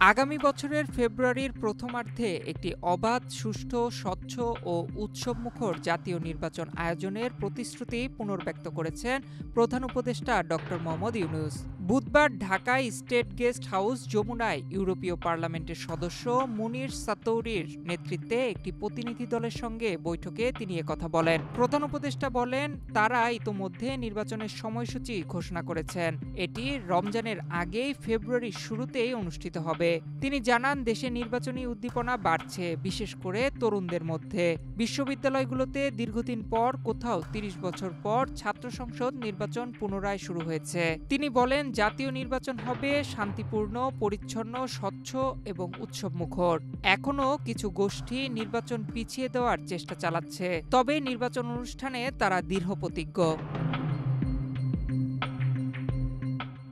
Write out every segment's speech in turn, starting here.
আগামী বছরের ফেব্রুয়ারির প্রথমার্ধে একটি অবাধ, সুষ্ঠু, স্বচ্ছ ও উৎসবমুখর জাতীয় নির্বাচন আয়োজনের প্রতিশ্রুতি পুনর্ব্যক্ত করেছেন প্রধান উপদেষ্টা ড. মোহাম্মদ ইউনূস। বুধবার ঢাকায় স্টেট গেস্ট হাউস যমুনায় ইউরোপীয় পার্লামেন্টের সদস্য মুনির সাতৌরির নেতৃত্বে একটি প্রতিনিধি দলের সঙ্গে বৈঠকে তিনি একথা বলেন। প্রধান উপদেষ্টা বলেন, তারা ইতোমধ্যে নির্বাচনের সময়সূচি ঘোষণা করেছেন। এটি রমজানের আগেই ফেব্রুয়ারির শুরুতেই অনুষ্ঠিত হবে। তিনি জানান, দেশে নির্বাচনী উদ্দীপনা বাড়ছে, বিশেষ করে তরুণদের মধ্যে। বিশ্ববিদ্যালয়গুলোতে দীর্ঘদিন পর কোথাও ৩০ বছর পর ছাত্র সংসদ নির্বাচন পুনরায় শুরু হয়েছে। তিনি বলেন, জাতীয় নির্বাচন হবে শান্তিপূর্ণ, পরিচ্ছন্ন, স্বচ্ছ এবং উৎসবমুখর। এখনো কিছু গোষ্ঠী নির্বাচন পিছিয়ে দেওয়ার চেষ্টা চালাচ্ছে, তবে নির্বাচন অনুষ্ঠানে তারা দৃঢ়প্রতিজ্ঞ।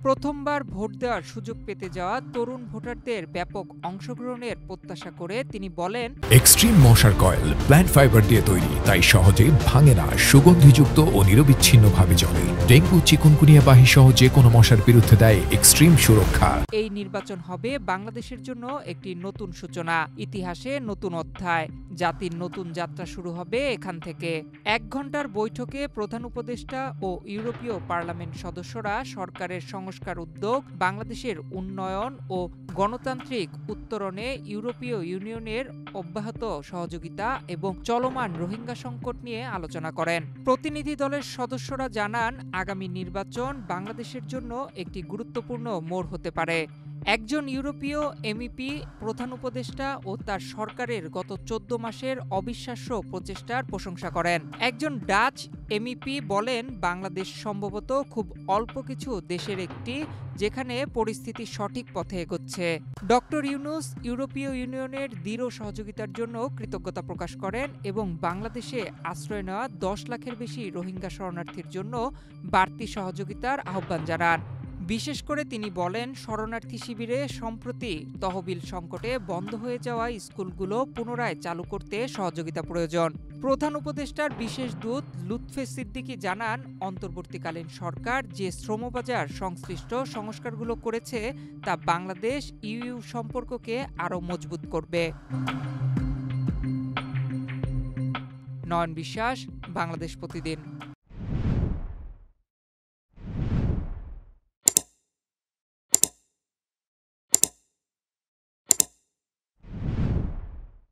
প্রথমবার ভোট দেওয়ার সুযোগ পেতে যাওয়া তরুণ ভোটারদের ব্যাপক অংশগ্রহণের প্রত্যাশা করে তিনি বলেন, এক্সট্রিম মশার কয়েল প্ল্যান্ট ফাইবার দিয়ে তৈরি, তাই সহজে ভাঙে না, সুগন্ধিযুক্ত ও নিরবিচ্ছিন্নভাবে জ্বলে। ডেঙ্গু, চিকুনগুনিয়া বাহি সহ যে কোনো মশার বিরুদ্ধে দেয় এক্সট্রিম সুরক্ষা। এই নির্বাচন হবে বাংলাদেশের জন্য একটি নতুন সূচনা, ইতিহাসে নতুন অধ্যায়। জাতির নতুন যাত্রা শুরু হবে এখান থেকে। ১ ঘণ্টার বৈঠকে প্রধান উপদেষ্টা ও ইউরোপীয় পার্লামেন্ট সদস্যরা সরকারের সংস্কার উদ্যোগ, বাংলাদেশের উন্নয়ন ও গণতান্ত্রিক উত্তরণে ইউরোপীয় ইউনিয়নের অব্যাহত সহযোগিতা এবং চলমান রোহিঙ্গা সংকট নিয়ে আলোচনা করেন। প্রতিনিধি দলের সদস্যরা জানান, আগামী নির্বাচন বাংলাদেশের জন্য একটি গুরুত্বপূর্ণ মোড় হতে পারে। একজন ইউরোপীয় এমইপি প্রধান উপদেষ্টা ও তার সরকারের গত ১৪ মাসের অবিশ্বাস্য প্রচেষ্টার প্রশংসা করেন। একজন ডাচ এমইপি বলেন, বাংলাদেশ সম্ভবত খুব অল্প কিছু দেশের একটি, যেখানে পরিস্থিতি সঠিক পথে এগোচ্ছে। ড. ইউনূস ইউরোপীয় ইউনিয়নের দৃঢ় সহযোগিতার জন্য কৃতজ্ঞতা প্রকাশ করেন এবং বাংলাদেশে আশ্রয় নেওয়া ১০ লাখের বেশি রোহিঙ্গা শরণার্থীর জন্য বাড়তি সহযোগিতার আহ্বান জানান। বিশেষ করে তিনি বলেন, শরণার্থী শিবিরে সম্প্রতি তহবিল সংকটে বন্ধ হয়ে যাওয়া স্কুলগুলো পুনরায় চালু করতে সহযোগিতা প্রয়োজন। প্রধান উপদেষ্টার বিশেষ দূত লুৎফে সিদ্দিকী জানান, অন্তর্বর্তীকালীন সরকার যে শ্রমবাজার সংশ্লিষ্ট সংস্কারগুলো করেছে তা বাংলাদেশ ইইউ সম্পর্ককে আরও মজবুত করবে। নয়ন বিশ্বাস, বাংলাদেশ প্রতিদিন।